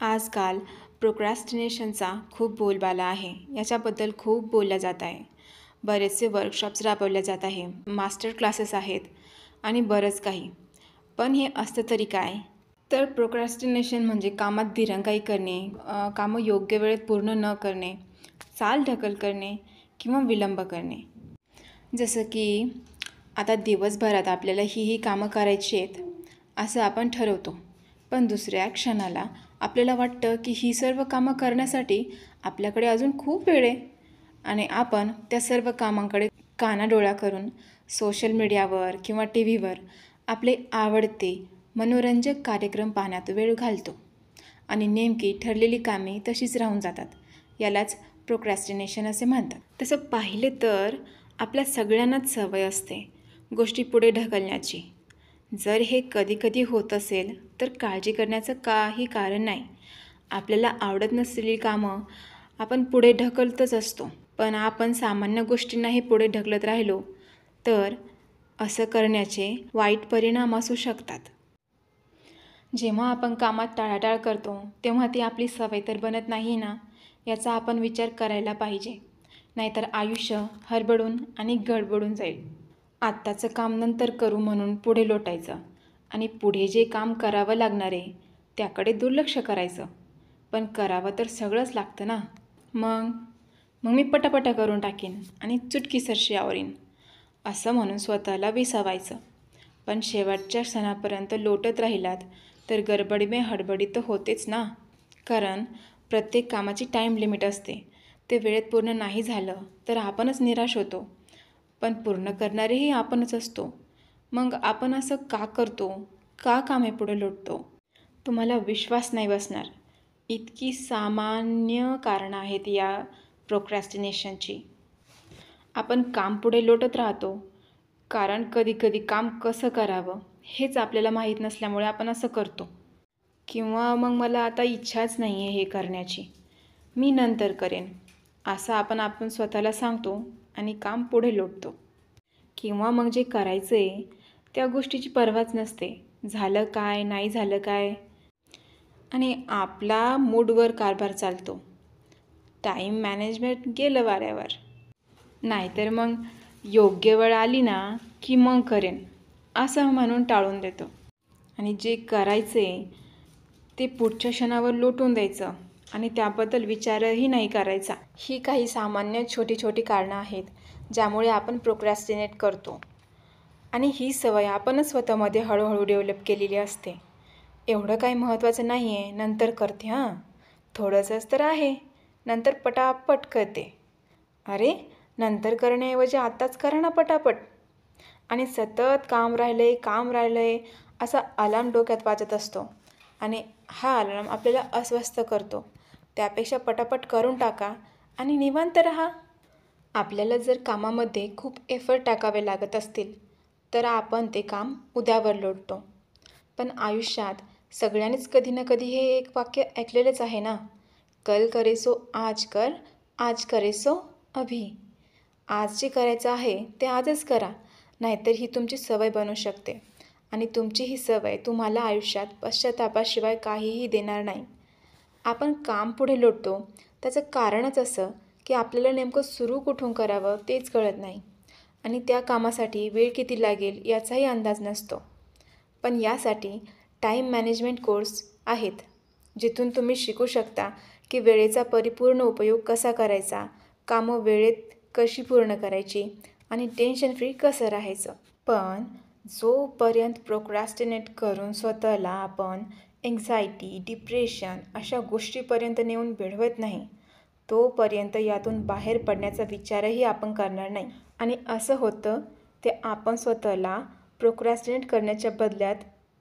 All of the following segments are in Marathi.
आजकाल प्रोक्रॅस्टिनेशनचा खूप बोलबाला आहे. याच्याबद्दल खूप बोललं जात आहे. बरेचसे वर्कशॉप्स राबवले जात आहे, मास्टर क्लासेस आहेत आणि बरंच काही. पण हे असतं तरी काय? तर प्रोक्रॅस्टिनेशन म्हणजे कामात दिरंगाई करणे, कामं योग्य वेळेत पूर्ण न करणे, चालढकल करणे किंवा विलंब करणे. जसं की आता दिवसभरात आपल्याला ही कामं करायची आहेत असं आपण ठरवतो, पण दुसऱ्या क्षणाला आपल्याला वाटतं की ही सर्व कामं करण्यासाठी आपल्याकडे अजून खूप वेळ आहे आणि आपण त्या सर्व कामांकडे कानाडोळा करून सोशल मीडियावर किंवा टी व्हीवर आपले आवडते मनोरंजक कार्यक्रम पाहण्यात वेळ घालतो आणि नेमकी ठरलेली कामे तशीच राहून जातात. यालाच प्रोक्रॅस्टिनेशन असे म्हणतात. तसं पाहिलं तर आपल्या सगळ्यांनाच सवय असते गोष्टी पुढे ढकलण्याची. जर हे कधी कधी होत असेल तर काळजी करण्याचं काही कारण नाही. आपल्याला आवडत नसलेली कामं आपण पुढे ढकलतच असतो, पण आपण सामान्य गोष्टींनाही पुढे ढकलत राहिलो तर असं करण्याचे वाईट परिणाम असू शकतात. जेव्हा आपण कामात टाळाटाळ करतो तेव्हा ती आपली सवय तर बनत नाही ना, याचा आपण विचार करायला पाहिजे. नाहीतर आयुष्य हरबडून आणि गडबडून जाईल. आत्ताचं काम नंतर करू म्हणून पुढे लोटायचं आणि पुढे जे काम करावं लागणार आहे त्याकडे दुर्लक्ष करायचं. पण करावं तर सगळंच लागतं ना. मग मी पटापटा करून टाकीन आणि चुटकीसरशी आवरीन असं म्हणून स्वतःला विसावायचं. पण शेवटच्या क्षणापर्यंत लोटत राहिलात तर गडबडी में हडबडी तर होतेच ना. कारण प्रत्येक कामाची टाईम लिमिट असते. ते वेळेत पूर्ण नाही झालं तर आपणच निराश होतो, पण पूर्ण करणारेही आपणच असतो. मग आपण असं का करतो? का कामे पुढे लोटतो? तुम्हाला विश्वास नाही बसणार, इतकी सामान्य कारणं आहेत या प्रोक्रॅस्टिनेशनची. आपण काम पुढे लोटत राहतो कारण कधीकधी काम कसं करावं हेच आपल्याला माहीत नसल्यामुळे आपण असं करतो. किंवा मग मला आता इच्छाच नाही आहे हे करण्याची, मी नंतर करेन असं आपण स्वतःला सांगतो आणि काम पुढे लोटतो. किंवा मग जे करायचं आहे त्या गोष्टीची पर्वाच नसते, झालं काय नाही झालं काय, आणि आपला मूडवर कारभार चालतो. टाईम मॅनेजमेंट गेलं वाऱ्यावर. नाहीतर मग योग्य वेळ आली ना की मग करेन असं म्हणून टाळून देतो आणि जे करायचे ते पुढच्या क्षणावर लोटून द्यायचं आणि त्याबद्दल विचारही नाही करायचा. ही काही सामान्य छोटी छोटी कारणं आहेत ज्यामुळे आपण प्रोक्रॅस्टिनेट करतो आणि ही सवय आपणच स्वतःमध्ये हळूहळू डेव्हलप केलेली असते. एवढं काही महत्त्वाचं नाही आहे, नंतर करते हां, थोडंसंच तर आहे, नंतर पटापट करते. अरे, नंतर करण्याऐवजी आत्ताच करा ना पटापट. आणि सतत काम राहिलं आहे असा अलार्म डोक्यात वाजत असतो आणि हा अलार्म आपल्याला अस्वस्थ करतो. त्यापेक्षा पटापट करून टाका आणि निवांत राहा. आपल्याला जर कामामध्ये खूप एफर्ट टाकावे लागत असतील तर आपण ते काम उद्यावर लोटतो. पण आयुष्यात सगळ्यांनीच कधी ना कधी हे एक वाक्य ऐकलेलंच आहे ना, कल करे सो आज कर, आज करे सो अभी. आज जे करायचं आहे ते आजच करा, नाहीतर ही तुमची सवय बनू शकते आणि तुमची ही सवय तुम्हाला आयुष्यात पश्चातापाशिवाय काहीही देणार नाही. आपण काम पुढे लोटतो त्याचं कारणच असं की आपल्याला नेमकं सुरू कुठून करावं तेच कळत नाही आणि त्या कामासाठी वेळ किती लागेल याचाही अंदाज नसतो. पण यासाठी टाईम मॅनेजमेंट कोर्स आहेत जिथून तुम्ही शिकू शकता की वेळेचा परिपूर्ण उपयोग कसा करायचा, कामं वेळेत कशी पूर्ण करायची आणि टेन्शन फ्री कसं राहायचं. पण जोपर्यंत प्रोक्रॅस्टिनेट करून स्वतःला आपण एन्झायटी, डिप्रेशन अशा गोष्टीपर्यंत नेऊन भिडवत नाही तोपर्यंत यातून बाहेर पडण्याचा विचारही आपण करणार नाही. आणि असं होतं ते आपण स्वतःला प्रोक्रॅस्टिनेट करण्याच्या बदल्यात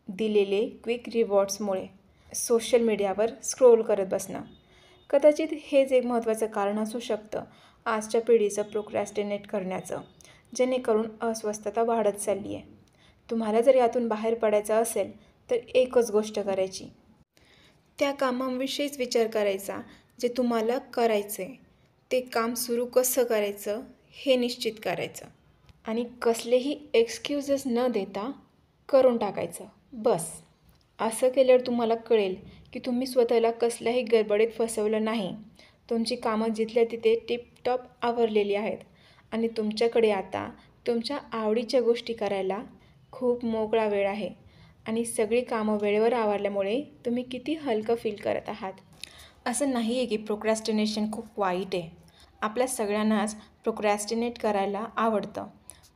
दिलेले क्विक रिवॉर्ड्समुळे. सोशल मीडियावर स्क्रोल करत बसणं कदाचित हेच एक महत्त्वाचं कारण असू शकतं आजच्या पिढीचं प्रोक्रॅस्टिनेट करण्याचं, जेणेकरून अस्वस्थता वाढत चालली आहे. तुम्हाला जर यातून बाहेर पडायचं असेल तर एकच गोष्ट करायची, त्या कामांविषयीच विचार करायचा जे तुम्हाला करायचं आहे. ते काम सुरू कसं करायचं हे निश्चित करायचं आणि कसलेही एक्सक्यूजेस न देता करून टाकायचं. बस असं केल्यावर तुम्हाला कळेल की तुम्ही स्वतःला कसल्याही गडबडीत फसवलं नाही. तुमची कामं जिथल्या तिथे टिपटॉप आवरलेली आहेत आणि तुमच्याकडे आता तुमच्या आवडीच्या गोष्टी करायला खूप मोकळा वेळ आहे आणि सगळी कामं वेळेवर आवरल्यामुळे तुम्ही किती हलकं फील करत आहात. असं नाही आहे की प्रोक्रॅस्टिनेशन खूप वाईट आहे. आपल्या सगळ्यांनाच प्रोक्रॅस्टिनेट करायला आवडतं.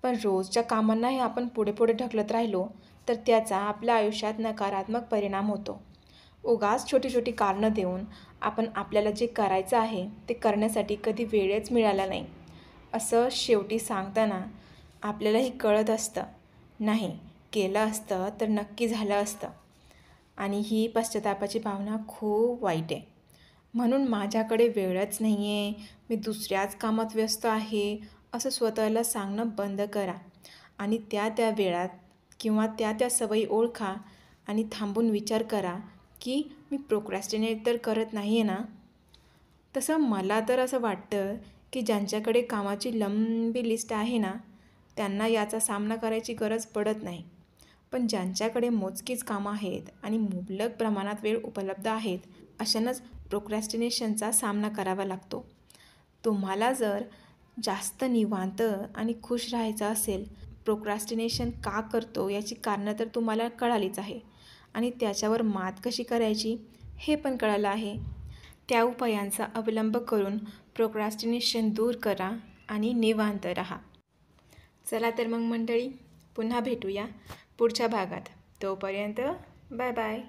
पण रोजच्या कामांनाही आपण पुढे पुढे ढकलत राहिलो तर त्याचा आपल्या आयुष्यात नकारात्मक परिणाम होतो. उगाच छोटी छोटी कारणं देऊन आपण आपल्याला जे करायचं आहे ते करण्यासाठी कधी वेळच मिळाला नाही असं शेवटी सांगताना आपल्यालाही कळत असतं, नाही केलं असतं तर नक्की झालं असतं. आणि ही पश्चातापाची भावना खूप वाईट आहे. म्हणून माझ्याकडे वेळच नाही आहे, मी दुसऱ्याच कामात व्यस्त आहे असं स्वतःला सांगणं बंद करा आणि त्या त्या वेळात किंवा त्या त्या सवयी ओळखा आणि थांबून विचार करा की मी प्रोक्रॅस्टिनेट तर करत नाही आहे ना. तसं मला तर असं वाटतं की ज्यांच्याकडे कामाची लंबी लिस्ट आहे ना त्यांना याचा सामना करायची गरज पडत नाही. पण ज्यांच्याकडे मोजकीच कामं आहेत आणि मुबलक प्रमाणात वेळ उपलब्ध आहेत अशांनाच प्रोक्रॅस्टिनेशनचा सामना करावा लागतो. तुम्हाला जर जास्त निवांत आणि खुश राहायचं असेल, प्रोक्रॅस्टिनेशन का करतो याची कारणं तर तुम्हाला कळालीच आहे आणि त्याच्यावर मात कशी करायची हे पण कळालं आहे. त्या उपायांचा अवलंब करून प्रोक्रॅस्टिनेशन दूर करा आणि निवांत राहा. चला तर मग मंडळी, पुन्हा भेटूया पुढच्या भागात. तोपर्यंत बाय बाय.